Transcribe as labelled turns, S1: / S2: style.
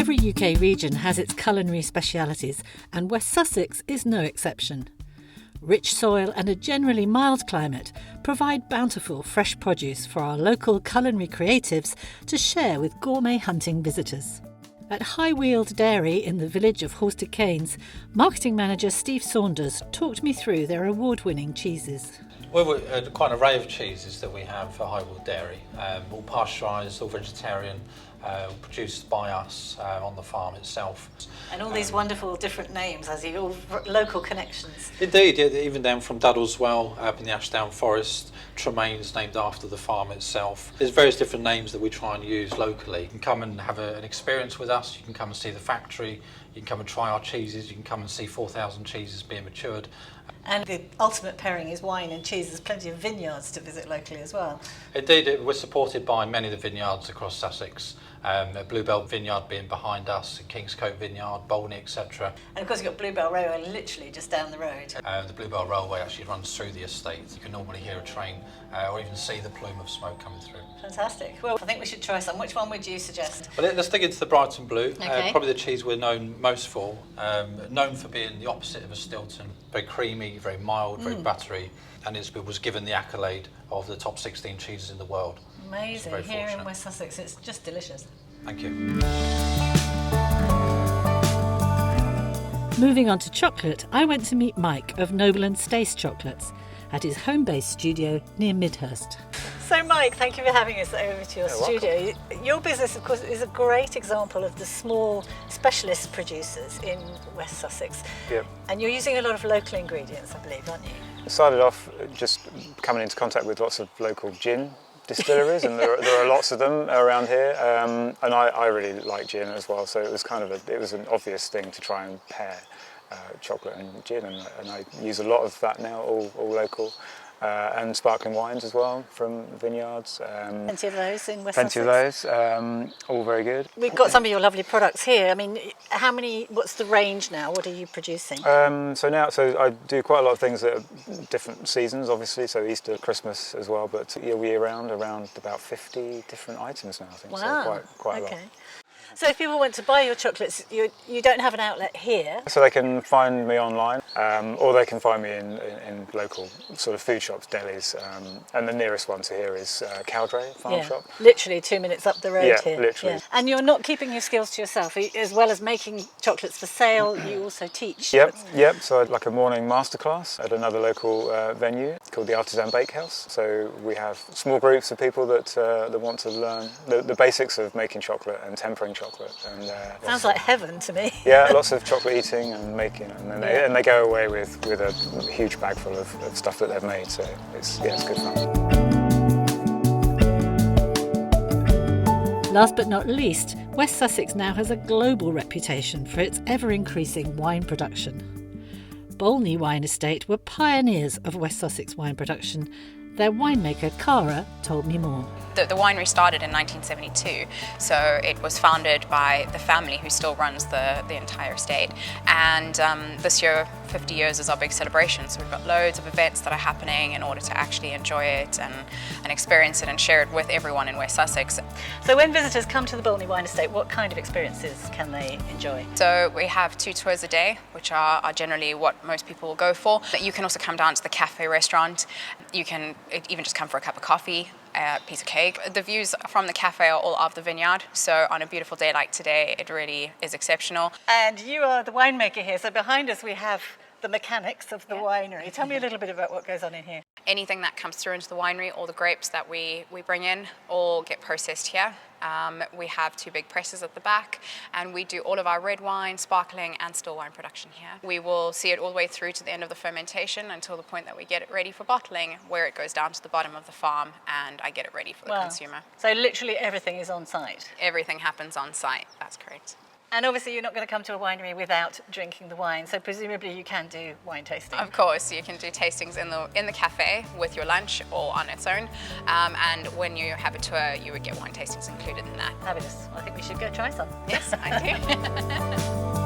S1: Every UK region has its culinary specialities, and West Sussex is no exception. Rich soil and a generally mild climate provide bountiful fresh produce for our local culinary creatives to share with gourmet hunting visitors. At High Weald Dairy in the village of Horsted Keynes, marketing manager Steve Saunders talked me through their award-winning cheeses.
S2: Well, quite an array of cheeses that we have for High Weald Dairy, all pasteurised, all vegetarian, produced by us on the farm itself.
S1: And all these wonderful different names, as you all local connections.
S2: Indeed, yeah, even down from Duddleswell, up in the Ashdown Forest, Tremaines named after the farm itself. There's various different names that we try and use locally. You can come and have an experience with us, you can come and see the factory, you can come and try our cheeses, you can come and see 4,000 cheeses being matured.
S1: And the ultimate pairing is wine and cheese. There's plenty of vineyards to visit locally as well.
S2: Indeed, we're supported by many of the vineyards across Sussex. Bluebell Vineyard being behind us, Kingscote Vineyard, Bolney, etc.
S1: And of course you've got Bluebell Railway literally just down the road.
S2: The Bluebell Railway actually runs through the estate. You can normally hear a train or even see the plume of smoke coming through.
S1: Fantastic. Well, I think we should try some. Which one would you suggest?
S2: Well, let's dig into the Brighton Blue.
S1: Okay.
S2: Probably the cheese we're known most for. Known for being the opposite of a Stilton. Very creamy, very mild, very buttery. And it was given the accolade of the top 16 cheeses in the world.
S1: Amazing. Here in West Sussex, it's just delicious.
S2: Thank you.
S1: Moving on to chocolate, I went to meet Mike of Noble and Stace Chocolates at his home-based studio near Midhurst. So Mike, thank you for having us over to your studio. Welcome. Your business, of course, is a great example of the small specialist producers in West Sussex.
S3: Yep.
S1: And you're using a lot of local ingredients, I believe, aren't you?
S3: I started off just coming into contact with lots of local gin distilleries, and there are lots of them around here, and I really like gin as well, so it was an obvious thing to try and pair chocolate and gin, and I use a lot of that now, all local, and sparkling wines as well from vineyards.
S1: Plenty of those in West
S3: Plenty
S1: Sussex.
S3: of those, all very good.
S1: We've got some of your lovely products here. I mean, what's the range now? What are you producing?
S3: So I do quite a lot of things at different seasons, obviously, so Easter, Christmas as well, but year round, around about 50 different items now, I think.
S1: Wow.
S3: So quite a lot.
S1: So if people want to buy your chocolates, you don't have an outlet here?
S3: So they can find me online, or they can find me in local sort of food shops, delis, and the nearest one to here is Cowdray Farm Shop.
S1: Literally 2 minutes up the road here.
S3: Literally.
S1: Yeah. And you're not keeping your skills to yourself, as well as making chocolates for sale, you also teach.
S3: Yep. So I'd like a morning masterclass at another local venue called the Artisan Bakehouse. So we have small groups of people that want to learn the basics of making chocolate and tempering chocolate. And,
S1: sounds like heaven to me.
S3: Yeah, lots of chocolate eating and making, and then they go away with a huge bag full of stuff that they've made. So it's good fun.
S1: Last but not least, West Sussex now has a global reputation for its ever-increasing wine production. Bolney Wine Estate were pioneers of West Sussex wine production. Their winemaker, Cara, told me more.
S4: The winery started in 1972, so it was founded by the family who still runs the entire estate. And this year, 50 years is our big celebration, so we've got loads of events that are happening in order to actually enjoy it and experience it and share it with everyone in West Sussex.
S1: So when visitors come to the Bolney Wine Estate, what kind of experiences can they enjoy?
S4: So we have 2 tours a day, which are generally what most people will go for. But you can also come down to the cafe restaurant. You can even just come for a cup of coffee, a piece of cake. The views from the cafe are all of the vineyard, so on a beautiful day like today, it really is exceptional.
S1: And you are the winemaker here, so behind us we have the mechanics of the winery. Tell me a little bit about what goes on in here.
S4: Anything that comes through into the winery, all the grapes that we bring in, all get processed here. We have 2 big presses at the back, and we do all of our red wine, sparkling and still wine production here. We will see it all the way through to the end of the fermentation until the point that we get it ready for bottling, where it goes down to the bottom of the farm and I get it ready for the consumer.
S1: So literally everything is on site?
S4: Everything happens on site, that's correct.
S1: And obviously you're not going to come to a winery without drinking the wine, so presumably you can do wine tasting.
S4: Of course, you can do tastings in the cafe with your lunch or on its own, and when you have a tour you would get wine tastings included in that.
S1: Fabulous. I think we should go try some.
S4: Yes, I do.